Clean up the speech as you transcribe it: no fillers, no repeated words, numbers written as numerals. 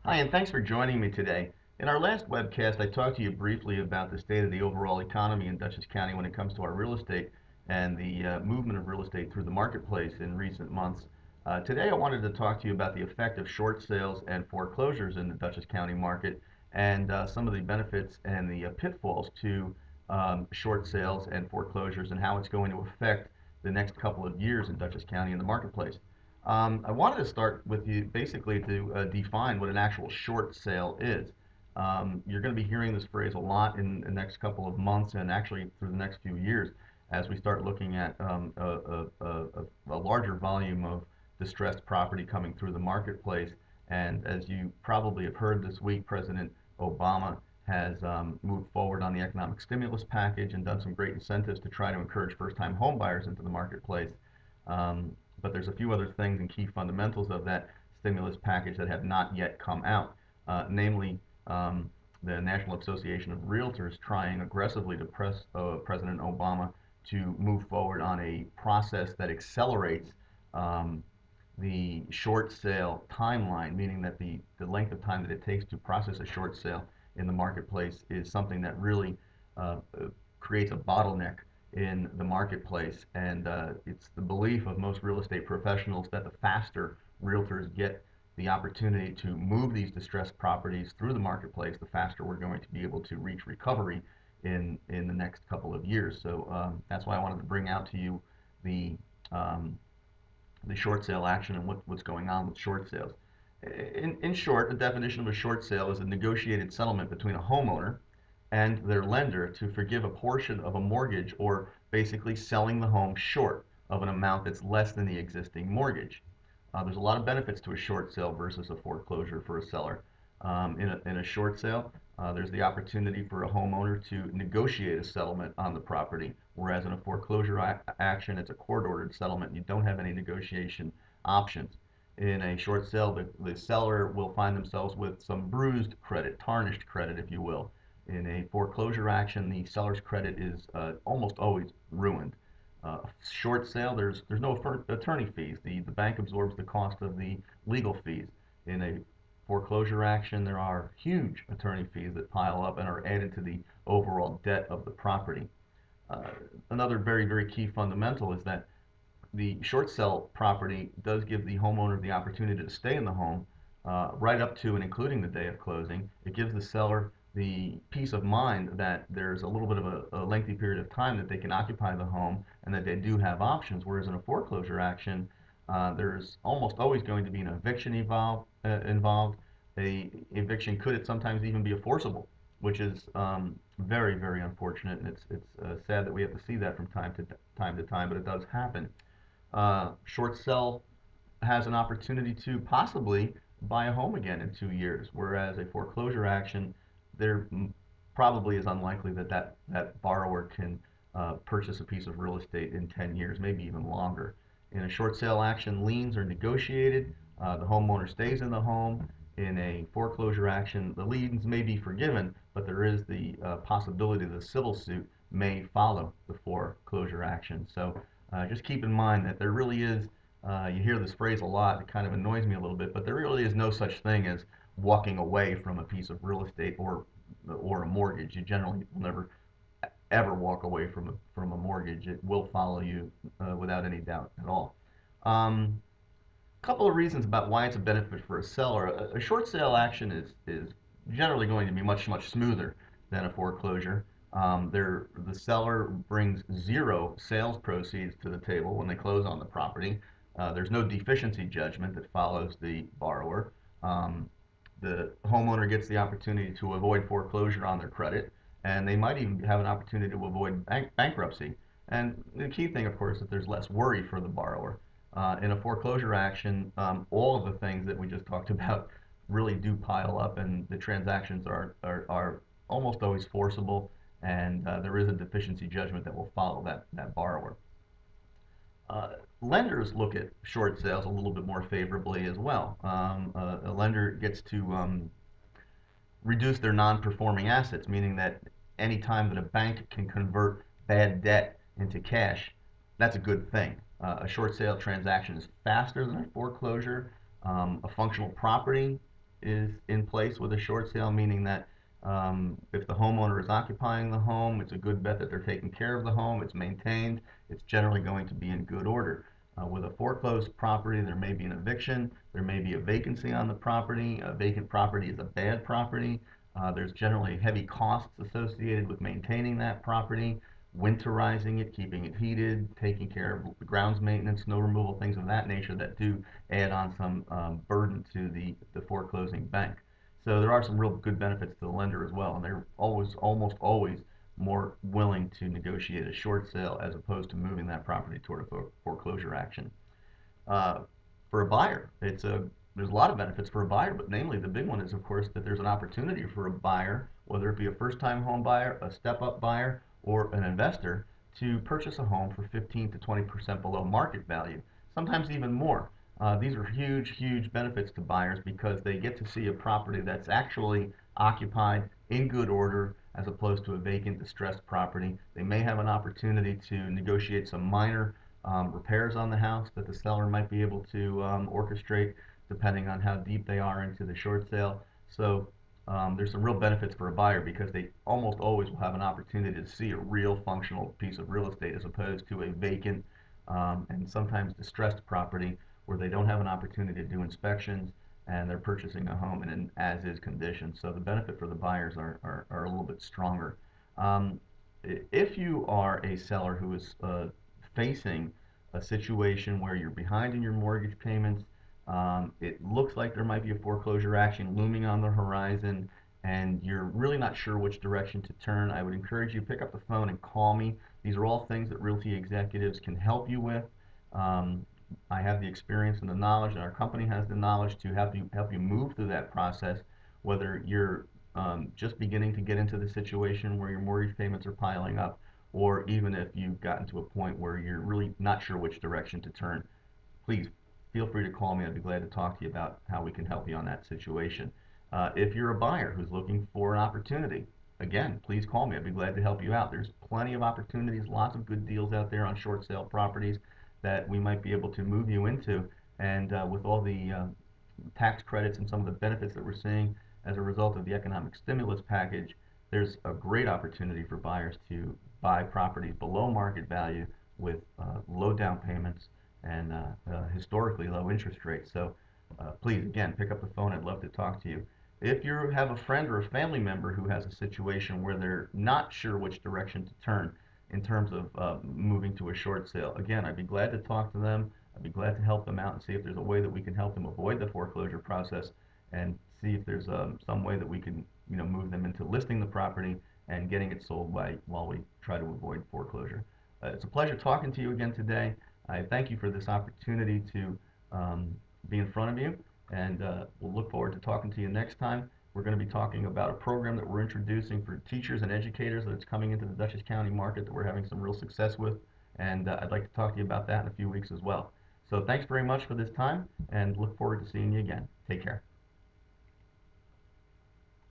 Hi, and thanks for joining me today. In our last webcast, I talked to you briefly about the state of the overall economy in Dutchess County when it comes to our real estate and the movement of real estate through the marketplace in recent months. Today, I wanted to talk to you about the effect of short sales and foreclosures in the Dutchess County market and some of the benefits and the pitfalls to short sales and foreclosures and how it's going to affect the next couple of years in Dutchess County in the marketplace. I wanted to start with you basically to define what an actual short sale is. You're going to be hearing this phrase a lot in the next couple of months and actually through the next few years as we start looking at a larger volume of distressed property coming through the marketplace. And as you probably have heard this week, President Obama has moved forward on the economic stimulus package and done some great incentives to try to encourage first-time home buyers into the marketplace. Um, but there's a few other things and key fundamentals of that stimulus package that have not yet come out, namely the National Association of Realtors trying aggressively to press President Obama to move forward on a process that accelerates um, the short sale timeline, meaning that the length of time that it takes to process a short sale in the marketplace is something that really creates a bottleneck in the marketplace. And it's the belief of most real estate professionals that the faster realtors get the opportunity to move these distressed properties through the marketplace, the faster we're going to be able to reach recovery in the next couple of years. So that's why I wanted to bring out to you the um, the short sale action and what's going on with short sales. In short, the definition of a short sale is a negotiated settlement between a homeowner and their lender to forgive a portion of a mortgage or basically selling the home short of an amount that's less than the existing mortgage. There's a lot of benefits to a short sale versus a foreclosure for a seller. In a short sale, there's the opportunity for a homeowner to negotiate a settlement on the property, whereas in a foreclosure action, it's a court-ordered settlement. You don't have any negotiation options. In a short sale, the seller will find themselves with some bruised credit, tarnished credit, if you will. In a foreclosure action, the seller's credit is almost always ruined. Short sale, there's no attorney fees. The bank absorbs the cost of the legal fees. In a foreclosure action, there are huge attorney fees that pile up and are added to the overall debt of the property. Uh, Another very, very key fundamental is that the short sale property does give the homeowner the opportunity to stay in the home right up to and including the day of closing. It gives the seller the peace of mind that there's a little bit of a lengthy period of time that they can occupy the home and that they do have options. Whereas in a foreclosure action, there's almost always going to be an eviction involved. A eviction could sometimes even be a forcible, which is very, very unfortunate, and it's sad that we have to see that from time to time, but it does happen. Short sell has an opportunity to possibly buy a home again in 2 years, whereas a foreclosure action, there probably is unlikely that borrower can purchase a piece of real estate in 10 years, maybe even longer. In a short sale action, liens are negotiated. The homeowner stays in the home. In a foreclosure action, the liens may be forgiven, but there is the possibility that a civil suit may follow the foreclosure action. So just keep in mind that there really is, you hear this phrase a lot, it kind of annoys me a little bit, but there really is no such thing as walking away from a piece of real estate or a mortgage. You generally will never ever walk away from a mortgage. It will follow you without any doubt at all. Couple of reasons about why it's a benefit for a seller. A short sale action is generally going to be much smoother than a foreclosure. The seller brings zero sales proceeds to the table when they close on the property. There's no deficiency judgment that follows the borrower. Um, the homeowner gets the opportunity to avoid foreclosure on their credit, and they might even have an opportunity to avoid bankruptcy. And the key thing, of course, is that there's less worry for the borrower. In a foreclosure action, all of the things that we just talked about really do pile up, and the transactions are almost always forcible, and there is a deficiency judgment that will follow that borrower. Uh, Lenders look at short sales a little bit more favorably as well. A lender gets to reduce their non-performing assets, meaning that any time that a bank can convert bad debt into cash, that's a good thing. A short sale transaction is faster than a foreclosure. A functional property is in place with a short sale, meaning that if the homeowner is occupying the home, it's a good bet that they're taking care of the home, it's maintained, it's generally going to be in good order. With a foreclosed property, there may be an eviction, there may be a vacancy on the property. A vacant property is a bad property. There's generally heavy costs associated with maintaining that property, winterizing it, keeping it heated, taking care of the grounds maintenance, snow removal, things of that nature that do add on some burden to the foreclosing bank. So there are some real good benefits to the lender as well, and they're almost always more willing to negotiate a short sale as opposed to moving that property toward a foreclosure action. Uh, for a buyer, there's a lot of benefits for a buyer, but namely the big one is, of course, that there's an opportunity for a buyer, whether it be a first-time home buyer, a step-up buyer, or an investor, to purchase a home for 15 to 20% below market value, sometimes even more. These are huge, huge benefits to buyers because they get to see a property that's actually occupied in good order as opposed to a vacant, distressed property. They may have an opportunity to negotiate some minor repairs on the house that the seller might be able to orchestrate depending on how deep they are into the short sale. So there's some real benefits for a buyer because they almost always will have an opportunity to see a real functional piece of real estate as opposed to a vacant and sometimes distressed property where they don't have an opportunity to do inspections and they're purchasing a home in an as-is condition. So the benefit for the buyers are a little bit stronger. Um, if you are a seller who is facing a situation where you're behind in your mortgage payments, it looks like there might be a foreclosure action looming on the horizon, and you're really not sure which direction to turn, I would encourage you to pick up the phone and call me. These are all things that realty executives can help you with. Um, I have the experience and the knowledge, and our company has the knowledge to help you move through that process, whether you're just beginning to get into the situation where your mortgage payments are piling up, or even if you've gotten to a point where you're really not sure which direction to turn. Please feel free to call me. I'd be glad to talk to you about how we can help you on that situation. If you're a buyer who's looking for an opportunity, again, please call me. I'd be glad to help you out. There's plenty of opportunities, lots of good deals out there on short sale properties that we might be able to move you into. And with all the tax credits and some of the benefits that we're seeing as a result of the economic stimulus package, there's a great opportunity for buyers to buy properties below market value with low down payments and historically low interest rates. So please, again, pick up the phone. I'd love to talk to you. If you have a friend or a family member who has a situation where they're not sure which direction to turn in terms of moving to a short sale, again, I'd be glad to talk to them. I'd be glad to help them out and see if there's a way that we can help them avoid the foreclosure process and see if there's some way that we can, move them into listing the property and getting it sold while we try to avoid foreclosure. It's a pleasure talking to you again today. I thank you for this opportunity to be in front of you, and we'll look forward to talking to you next time. We're going to be talking about a program that we're introducing for teachers and educators that's coming into the Dutchess County market that we're having some real success with, and I'd like to talk to you about that in a few weeks as well. So thanks very much for this time, and look forward to seeing you again. Take care.